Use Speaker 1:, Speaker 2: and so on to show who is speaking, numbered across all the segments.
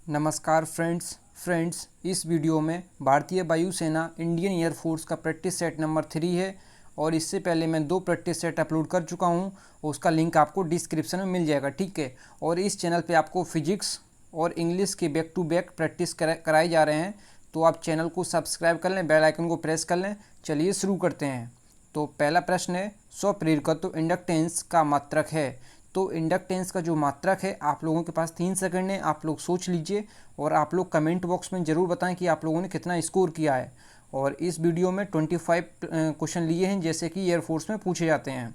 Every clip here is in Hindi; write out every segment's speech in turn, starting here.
Speaker 1: नमस्कार फ्रेंड्स इस वीडियो में भारतीय वायुसेना इंडियन एयरफोर्स का प्रैक्टिस सेट नंबर 3 है और इससे पहले मैं 2 प्रैक्टिस सेट अपलोड कर चुका हूं। उसका लिंक आपको डिस्क्रिप्शन में मिल जाएगा, ठीक है। और इस चैनल पे आपको फिजिक्स और इंग्लिश के बैक टू बैक प्रैक्टिस कराए जा रहे हैं, तो आप चैनल को सब्सक्राइब कर लें, बेल आइकन को प्रेस कर लें। चलिए शुरू करते हैं। तो पहला प्रश्न है, स्वप्रेरकत्व इंडक्टेंस का मात्रक है। तो इंडक्टेंस का जो मात्रक है, आप लोगों के पास 3 सेकंड है, आप लोग सोच लीजिए और आप लोग कमेंट बॉक्स में ज़रूर बताएं कि आप लोगों ने कितना स्कोर किया है। और इस वीडियो में 25 क्वेश्चन लिए हैं, जैसे कि एयरफोर्स में पूछे जाते हैं।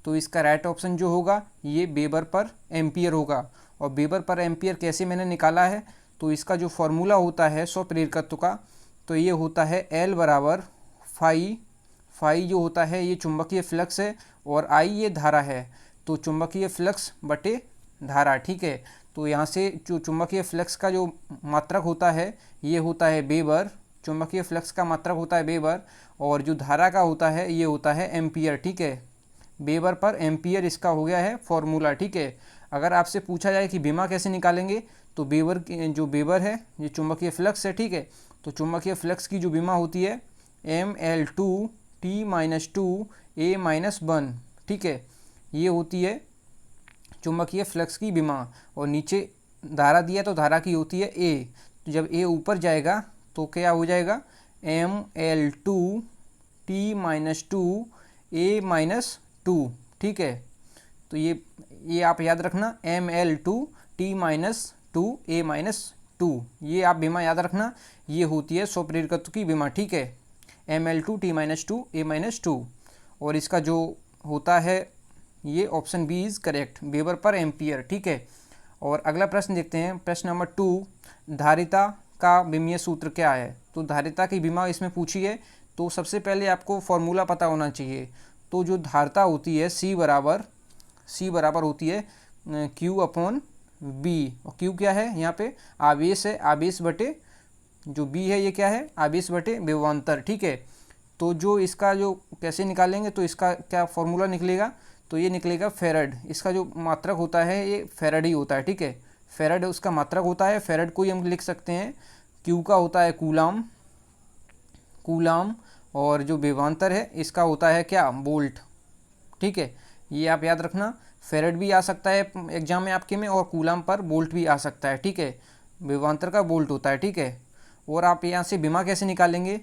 Speaker 1: तो इसका राइट ऑप्शन जो होगा ये वेबर पर एम्पियर होगा। और वेबर पर एम्पियर कैसे मैंने निकाला है, तो इसका जो फॉर्मूला होता है स्वप्रेरकत्व का, तो ये होता है L बराबर फाई जो होता है ये चुंबकीय फ्लक्स है और I ये धारा है। तो चुंबकीय फ्लक्स बटे धारा, ठीक है। तो यहाँ से जो चुंबकीय फ्लक्स का जो मात्रक होता है ये होता है वेबर, चुंबकीय फ्लक्स का मात्रक होता है वेबर, और जो धारा का होता है ये होता है एम्पियर, ठीक है। वेबर पर एम्पियर इसका हो गया है फॉर्मूला, ठीक है। अगर आपसे पूछा जाए कि विमा कैसे निकालेंगे, तो वेबर जो वेबर है ये चुंबकीय फ्लक्स है, ठीक है। तो चुंबकीय फ्लक्स की जो विमा होती है ML2T-2A-1, ठीक है। ये होती है चुंबकीय फ्लक्स की विमा। और नीचे धारा दिया तो धारा की होती है A। तो जब A ऊपर जाएगा तो क्या हो जाएगा ML2T-2A-2, ठीक है। तो ये आप याद रखना, ML2T-2A-2, ये आप विमा याद रखना। ये होती है स्वप्रेरकत्व की विमा, ठीक है, ML2T-2A-2। और इसका जो होता है ये option B is correct, weber पर एम्पियर, ठीक है। और अगला प्रश्न देखते हैं, प्रश्न नंबर 2, धारिता का विमीय सूत्र क्या है। तो धारिता की विमा इसमें पूछी है, तो सबसे पहले आपको फॉर्मूला पता होना चाहिए। तो जो धारिता होती है C बराबर होती है Q/B। और Q क्या है, यहाँ पे आवेश है, आवेश बटे जो B है ये क्या है, आवेश बटे विभवांतर, ठीक है। तो जो इसका जो कैसे निकालेंगे, तो इसका क्या फॉर्मूला निकलेगा, तो ये निकलेगा फेरड। इसका जो मात्रक होता है ये फेरड ही होता है, ठीक है। फेरड उसका मात्रक होता है। फेरड को ही हम लिख सकते हैं, क्यू का होता है कूलाम, और जो विभवांतर है इसका होता है क्या, वोल्ट, ठीक है। ये आप याद रखना, फेरड भी आ सकता है एग्जाम में आपके में, और कूलाम पर वोल्ट भी आ सकता है, ठीक है। विभवांतर का वोल्ट होता है, ठीक है। और आप यहाँ से विमा कैसे निकालेंगे,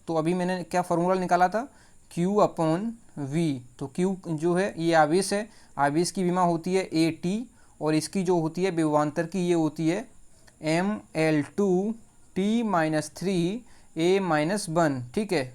Speaker 1: तो अभी मैंने क्या फॉर्मूला निकाला था, Q/V। तो Q जो है ये आवेश है, आवेश की विमा होती है AT, और इसकी जो होती है विभवांतर की ये होती है ML2T-3A-1, ठीक है।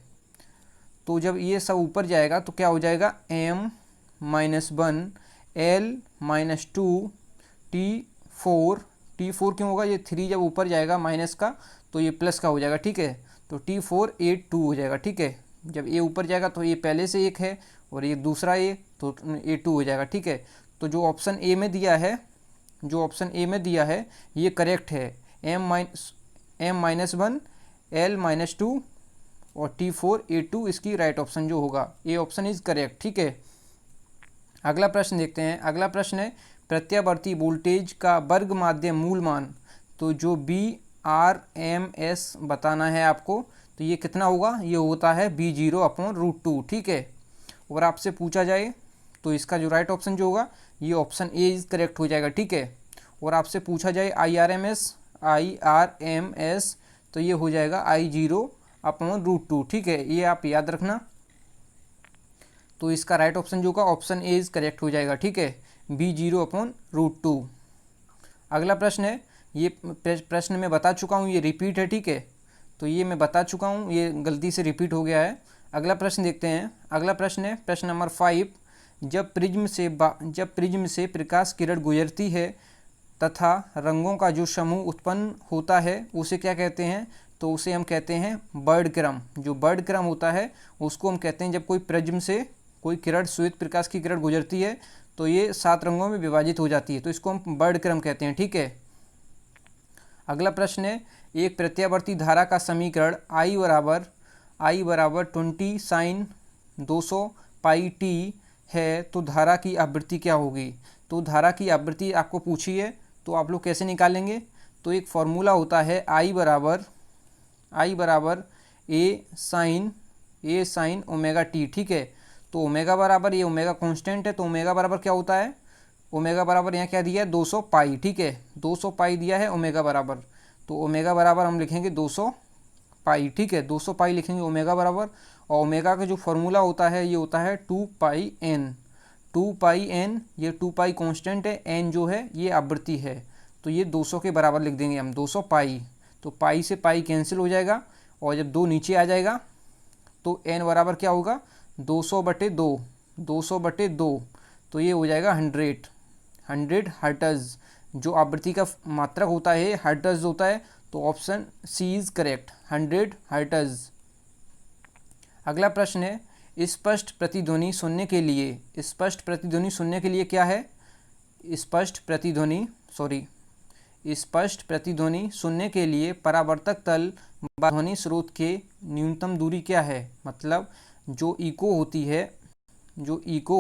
Speaker 1: तो जब ये सब ऊपर जाएगा तो क्या हो जाएगा M-1L-2T4 क्यों होगा, ये 3 जब ऊपर जाएगा माइनस का तो ये प्लस का हो जाएगा, ठीक है। तो T4A2 हो जाएगा, ठीक है। जब ए ऊपर जाएगा तो ये पहले से एक है और ये दूसरा ए, तो A2 हो जाएगा, ठीक है। तो जो ऑप्शन ए में दिया है ये करेक्ट है, M-1 L-2 और T4A2 इसकी राइट ऑप्शन जो होगा, ये ऑप्शन इज करेक्ट, ठीक है। अगला प्रश्न देखते हैं। अगला प्रश्न है, प्रत्यावर्ती वोल्टेज का वर्ग माध्य मूल मान। तो जो BRMS बताना है आपको, तो ये कितना होगा, ये होता है B0/√2, ठीक है। और आपसे पूछा जाए तो इसका जो राइट ऑप्शन जो होगा ये ऑप्शन ए इज करेक्ट हो जाएगा, ठीक है। और आपसे पूछा जाए IRMS, तो ये हो जाएगा I0/√2, ठीक है। ये आप याद रखना। तो इसका राइट ऑप्शन जो होगा ऑप्शन ए इज करेक्ट हो जाएगा, ठीक है, B0/√2। अगला प्रश्न है, ये प्रश्न मैं बता चुका हूँ, ये रिपीट है, ठीक है। तो ये मैं बता चुका हूँ, ये गलती से रिपीट हो गया है। अगला प्रश्न देखते हैं। अगला प्रश्न है प्रश्न नंबर 5, जब प्रिज्म से प्रकाश किरण गुजरती है तथा रंगों का जो समूह उत्पन्न होता है उसे क्या कहते हैं, तो उसे हम कहते हैं बर्ड क्रम। जो बर्ड क्रम होता है उसको हम कहते हैं, जब कोई प्रिज्म से कोई किरण, श्वेत प्रकाश की किरण गुजरती है तो ये 7 रंगों में विभाजित हो जाती है, तो इसको हम बर्ड क्रम कहते हैं, ठीक है। अगला प्रश्न है, एक प्रत्यावर्ती धारा का समीकरण I बराबर 20 sin 200 πt है, तो धारा की आवृत्ति क्या होगी। तो धारा की आवृत्ति आपको पूछी है, तो आप लोग कैसे निकालेंगे, तो एक फॉर्मूला होता है आई बराबर ए साइन ओमेगा टी, ठीक है। तो ओमेगा बराबर, ये ओमेगा कांस्टेंट है, तो ओमेगा बराबर क्या होता है, ओमेगा बराबर यहाँ क्या दिया है 200 पाई, ठीक है, 200 पाई दिया है ओमेगा बराबर। तो ओमेगा बराबर हम लिखेंगे 200 पाई, ठीक है, 200 पाई लिखेंगे ओमेगा बराबर। और ओमेगा का जो फॉर्मूला होता है ये होता है 2 पाई एन, 2 पाई एन, ये 2 पाई कांस्टेंट है, एन जो है ये आवृत्ति है, तो ये 200 के बराबर लिख देंगे हम, 200 पाई। तो पाई से पाई कैंसिल हो जाएगा और जब 2 नीचे आ जाएगा तो एन बराबर क्या होगा 200/2, 200/2, तो ये हो जाएगा 100 हर्ट्ज। जो आवृत्ति का मात्रक होता है हर्ट्ज होता है, तो option C is correct, 100 hertz. अगला प्रश्न है स्पष्ट प्रतिध्वनि सुनने के लिए, स्पष्ट प्रतिध्वनि सुनने के लिए क्या है, स्पष्ट प्रतिध्वनि सुनने के लिए परावर्तक तल व ध्वनि स्रोत के न्यूनतम दूरी क्या है। मतलब जो इको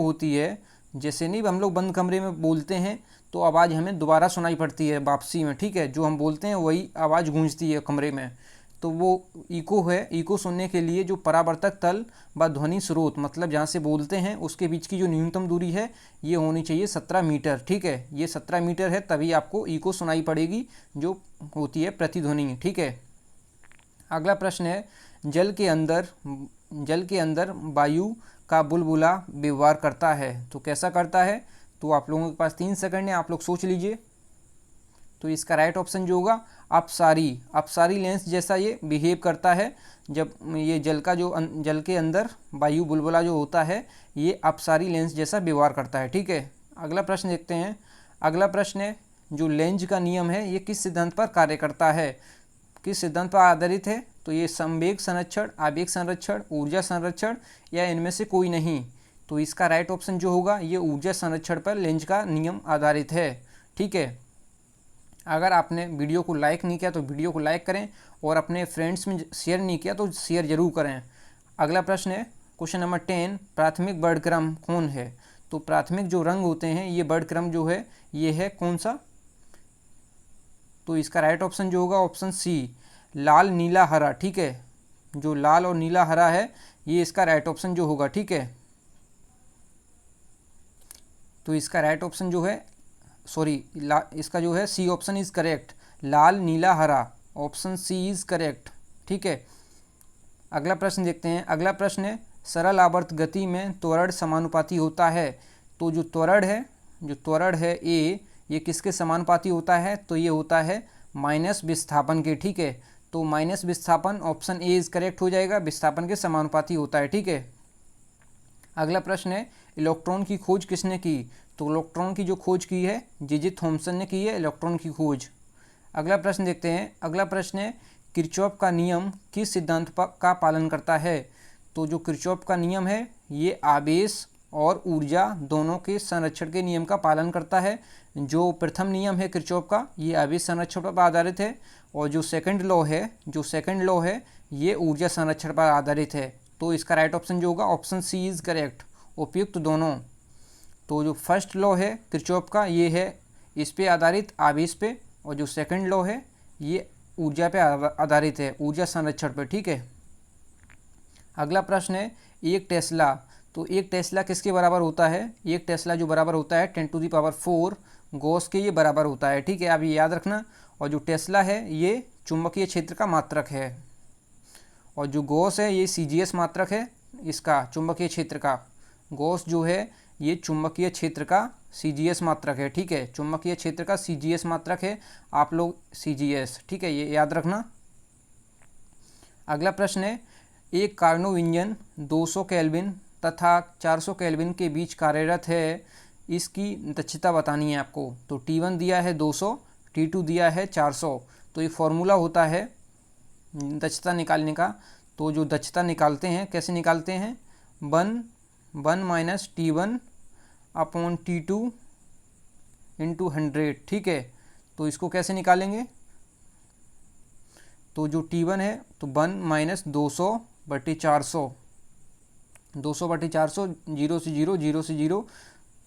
Speaker 1: होती है, जैसे नहीं हम लोग बंद कमरे में बोलते हैं तो आवाज़ हमें दोबारा सुनाई पड़ती है वापसी में, ठीक है, जो हम बोलते हैं वही आवाज़ गूंजती है कमरे में, तो वो इको है। इको सुनने के लिए जो परावर्तक तल व ध्वनि स्रोत, मतलब जहाँ से बोलते हैं उसके बीच की जो न्यूनतम दूरी है ये होनी चाहिए 17 मीटर, ठीक है, ये 17 मीटर है, तभी आपको इको सुनाई पड़ेगी जो होती है प्रतिध्वनि, ठीक है। अगला प्रश्न है जल के अंदर वायु का बुलबुला व्यवहार करता है, तो कैसा करता है। तो आप लोगों के पास 3 सेकंड है, आप लोग सोच लीजिए। तो इसका राइट ऑप्शन जो होगा अपसारी लेंस जैसा ये बिहेव करता है। जब ये जल के अंदर वायु बुलबुला जो होता है ये अपसारी लेंस जैसा व्यवहार करता है, ठीक है। अगला प्रश्न देखते हैं। अगला प्रश्न है जो लेंज का नियम है ये किस सिद्धांत पर कार्य करता है, किस सिद्धांत पर आधारित है। तो ये संवेग संरक्षण, आवेग संरक्षण, ऊर्जा संरक्षण या इनमें से कोई नहीं। तो इसका राइट ऑप्शन जो होगा ये ऊर्जा संरक्षण पर लेंज का नियम आधारित है, ठीक है। अगर आपने वीडियो को लाइक नहीं किया तो वीडियो को लाइक करें और अपने फ्रेंड्स में शेयर नहीं किया तो शेयर जरूर करें। अगला प्रश्न है क्वेश्चन नंबर 10, प्राथमिक वर्णक्रम कौन है। तो प्राथमिक जो रंग होते हैं ये वर्णक्रम जो है ये है कौन सा। तो इसका राइट ऑप्शन जो होगा ऑप्शन सी, लाल नीला हरा, ठीक है, जो लाल और नीला हरा है ये इसका राइट ऑप्शन जो होगा, ठीक है। तो इसका राइट ऑप्शन जो है इसका जो है सी ऑप्शन इज करेक्ट, लाल नीला हरा, ऑप्शन सी इज करेक्ट, ठीक है। अगला प्रश्न देखते हैं। अगला प्रश्न है सरल आवर्त गति में त्वरण समानुपाती होता है। तो जो त्वरण है ए ये किसके समानुपाती होता है, तो ये होता है माइनस विस्थापन के, ठीक है। तो माइनस विस्थापन ऑप्शन ए इज करेक्ट हो जाएगा, विस्थापन के समानुपाती होता है, ठीक है। अगला प्रश्न है इलेक्ट्रॉन की खोज किसने की। तो इलेक्ट्रॉन की जो खोज की है जे थॉमसन ने की है इलेक्ट्रॉन की खोज। अगला प्रश्न देखते हैं। अगला प्रश्न है किरचॉफ का नियम किस सिद्धांत का पालन करता है। तो जो किरचॉफ का नियम है ये आवेश और ऊर्जा दोनों के संरक्षण के नियम का पालन करता है। जो प्रथम नियम है किरचॉफ का ये आवेश संरक्षण पर आधारित है और जो सेकंड लॉ है ये ऊर्जा संरक्षण पर आधारित है। तो इसका राइट ऑप्शन जो होगा ऑप्शन सी इज करेक्ट, उपयुक्त दोनों। तो जो फर्स्ट लॉ है किरचॉफ का ये है इस पे आधारित आवेश पे, और जो सेकंड लॉ है ये ऊर्जा पे आधारित है, ऊर्जा संरक्षण पे, ठीक है। अगला प्रश्न है एक टेस्ला। तो एक टेस्ला किसके बराबर होता है। एक टेस्ला जो बराबर होता है 10⁴ गॉस के ये बराबर होता है, ठीक है, आप ये याद रखना। और जो टेस्ला है ये चुंबकीय क्षेत्र का मात्रक है और जो गॉस है ये CGS मात्रक है इसका चुंबकीय क्षेत्र का। गॉस जो है ये चुंबकीय क्षेत्र का CGS मात्रक है, ठीक है, चुंबकीय क्षेत्र का CGS मात्रक है, आप लोग CGS, ठीक है, ये याद रखना। अगला प्रश्न है एक कार्नो इंजन 200 केल्विन तथा 400 केल्विन के बीच कार्यरत है, इसकी दक्षता बतानी है आपको। तो T1 दिया है 200, T2 दिया है 400। तो ये फॉर्मूला होता है दक्षता निकालने का। तो जो दक्षता निकालते हैं कैसे निकालते हैं, 1 - T1/T2 × 100, ठीक है। तो इसको कैसे निकालेंगे। तो जो T1 है तो 1 - 200/400, 200/400, 0 से 0, 0 से 0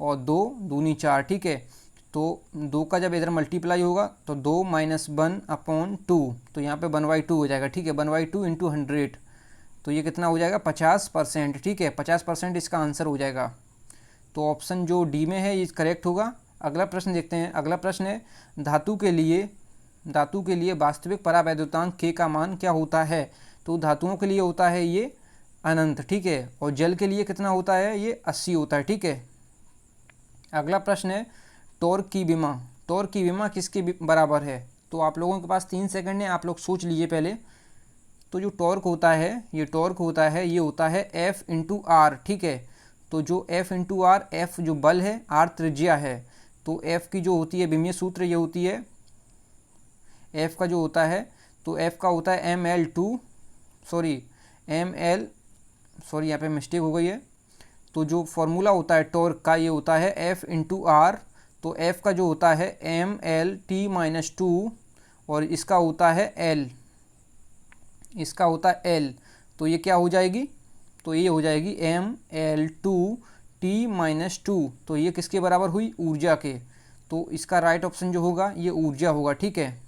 Speaker 1: और 2 दूनी 4, ठीक है। तो 2 का जब इधर मल्टीप्लाई होगा तो 2 - 1/2, तो यहाँ पे 1/2 हो जाएगा, ठीक है। 1/2 × 100, तो ये कितना हो जाएगा 50%, ठीक है। 50% इसका आंसर हो जाएगा। तो ऑप्शन जो डी में है ये करेक्ट होगा। अगला प्रश्न देखते हैं। अगला प्रश्न है धातु के लिए वास्तविक परावैद्युतांक के का मान क्या होता है। तो धातुओं के लिए होता है ये अनंत, ठीक है। और जल के लिए कितना होता है, ये 80 होता है, ठीक है। अगला प्रश्न है टॉर्क की विमा किसके बराबर है। तो आप लोगों के पास 3 सेकंड है, आप लोग सोच लीजिए पहले। तो जो टॉर्क होता है ये होता है F × R, ठीक है। तो जो F × R, F जो बल है, R त्रिज्या है, तो F की जो होती है विमीय सूत्र ये होती है, F का जो होता है, तो F का होता है यहाँ पे मिस्टेक हो गई है। तो जो फॉर्मूला होता है टॉर्क का ये होता है F × R, तो F का जो होता है mL/t-2 और इसका होता है L, तो ये क्या हो जाएगी, तो ये हो जाएगी mL/t-2, तो ये किसके बराबर हुई, ऊर्जा के। तो इसका राइट ऑप्शन जो होगा ये ऊर्जा होगा, ठीक है।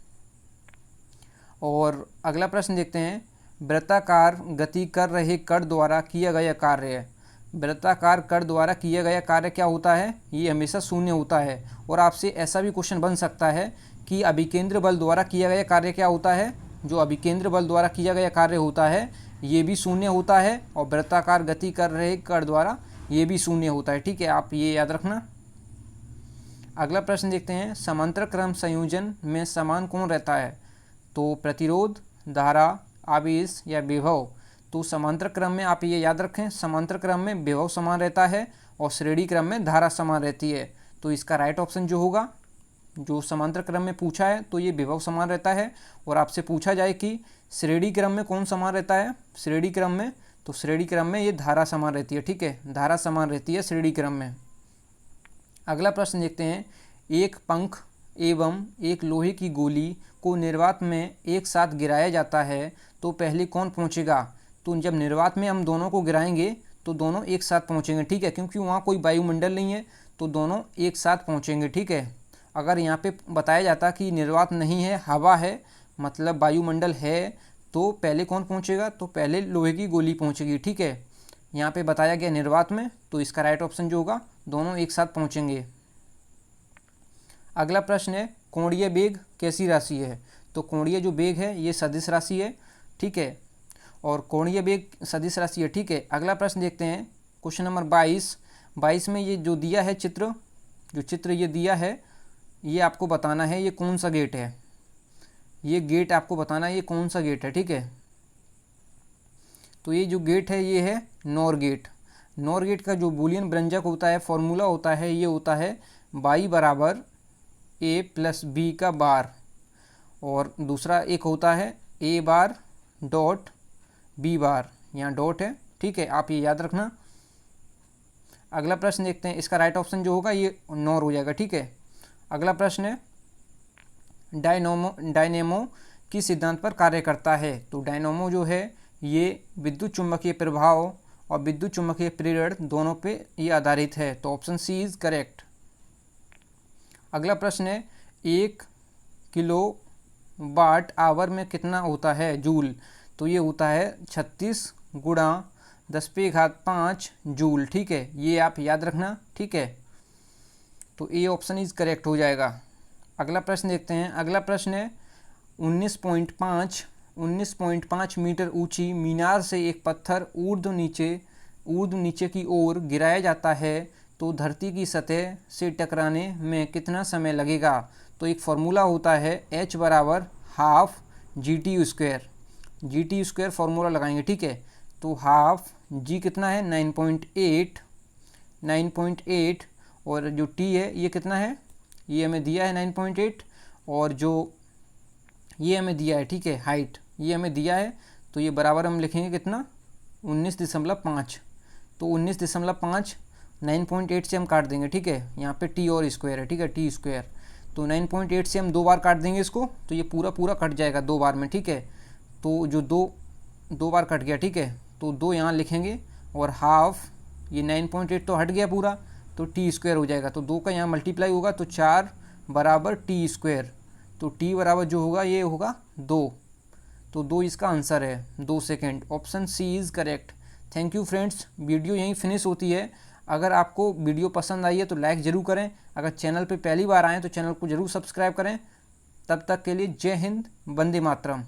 Speaker 1: और अगला प्रश्न देखते हैं। वृत्ताकार गति कर रहे कण द्वारा किया गया कार्य। वृत्ताकार कण द्वारा किया गया कार्य क्या होता है, ये हमेशा शून्य होता है। और आपसे ऐसा भी क्वेश्चन बन सकता है कि अभिकेंद्र बल द्वारा किया गया कार्य क्या होता है। जो अभिकेंद्र बल द्वारा किया गया कार्य होता है ये भी शून्य होता है, और वृत्ताकार गति कर रहे कण द्वारा ये भी शून्य होता है, ठीक है। आप ये याद रखना। अगला प्रश्न देखते हैं। समांतर क्रम संयोजन में समान कौन रहता है। तो प्रतिरोध, धारा, आवेश या विभव। तो समांतर क्रम में आप ये याद रखें, समांतर क्रम में विभव समान रहता है और श्रेणी क्रम में धारा समान रहती है। तो इसका राइट ऑप्शन जो होगा, जो समांतर क्रम में पूछा है तो ये विभव समान रहता है। और आपसे पूछा जाए कि श्रेणी क्रम में कौन समान रहता है, श्रेणी क्रम में, तो श्रेणी क्रम में ये धारा समान रहती है, ठीक है। धारा समान रहती है श्रेणी क्रम में। अगला प्रश्न देखते हैं। एक पंख एवं एक लोहे की गोली को निर्वात में एक साथ गिराया जाता है तो पहले कौन पहुंचेगा। तो जब निर्वात में हम दोनों को गिराएंगे तो दोनों एक साथ पहुंचेंगे, ठीक है, क्योंकि वहाँ कोई वायुमंडल नहीं है, तो दोनों एक साथ पहुंचेंगे, ठीक है। अगर यहाँ पे बताया जाता कि निर्वात नहीं है, हवा है, मतलब वायुमंडल है, तो पहले कौन पहुंचेगा, तो पहले लोहे की गोली पहुंचेगी, ठीक है। यहाँ पे बताया गया निर्वात में, तो इसका राइट ऑप्शन जो होगा दोनों एक साथ पहुंचेंगे। अगला प्रश्न है कोणीय वेग कैसी राशि है। तो कोणीय जो वेग है ये सदिश राशि है, ठीक है। और कोणीय वेग सदिश राशि है, ठीक है। अगला प्रश्न देखते हैं। क्वेश्चन नंबर 22 में ये जो दिया है चित्र, ये दिया है, ये आपको बताना है ये कौन सा गेट है। ये गेट आपको बताना है ये कौन सा गेट है, ठीक है। तो ये जो गेट है ये है नॉर गेट। नॉर गेट का जो बूलियन व्यंजक होता है, फॉर्मूला होता है, ये होता है y = a+b का बार। और दूसरा एक होता है a⁻.b⁻, यहाँ डॉट है, ठीक है, आप ये याद रखना। अगला प्रश्न देखते हैं। इसका राइट ऑप्शन जो होगा ये नॉर हो जाएगा, ठीक है। अगला प्रश्न है डायनेमो किस सिद्धांत पर कार्य करता है। तो डायनेमो जो है ये विद्युत चुम्बकीय प्रभाव और विद्युत चुम्बकीय प्रेरण दोनों पे ये आधारित है, तो ऑप्शन सी इज करेक्ट। अगला प्रश्न है 1 किलोवाट-आवर में कितना होता है जूल। तो ये होता है 36 × 10⁵ जूल, ठीक है, ये आप याद रखना, ठीक है। तो ए ऑप्शन इज करेक्ट हो जाएगा। अगला प्रश्न देखते हैं। अगला प्रश्न है 19.5 मीटर ऊंची मीनार से एक पत्थर ऊर्ध्व नीचे की ओर गिराया जाता है तो धरती की सतह से टकराने में कितना समय लगेगा। तो एक फार्मूला होता है h = ½ GT²। GT² फार्मूला लगाएंगे, ठीक है। तो हाफ g कितना है 9.8 और जो t है ये कितना है, ये हमें दिया है 9.8 और जो ये हमें दिया है, ठीक है, हाइट ये हमें दिया है, तो ये बराबर हम लिखेंगे कितना 19.5। तो 19.5 9.8 से हम काट देंगे, ठीक है, यहाँ पे t और स्क्वायर है, ठीक है, t²। तो 9.8 से हम 2 बार काट देंगे इसको, तो ये पूरा कट जाएगा 2 बार में, ठीक है। तो जो दो बार कट गया, ठीक है, तो 2 यहाँ लिखेंगे और हाफ ये 9.8 तो हट गया पूरा, तो टी स्क्वायर हो जाएगा। तो 2 का यहाँ मल्टीप्लाई होगा तो 4 बराबर टी स्क्वायर, तो टी बराबर जो होगा ये होगा 2, तो 2 इसका आंसर है, 2 second. Option C is correct. Thank you friends, video यहीं फिनिश होती है। अगर आपको वीडियो पसंद आई है तो लाइक ज़रूर करें, अगर चैनल पे पहली बार आएँ तो चैनल को ज़रूर सब्सक्राइब करें। तब तक के लिए जय हिंद, वंदे मातरम।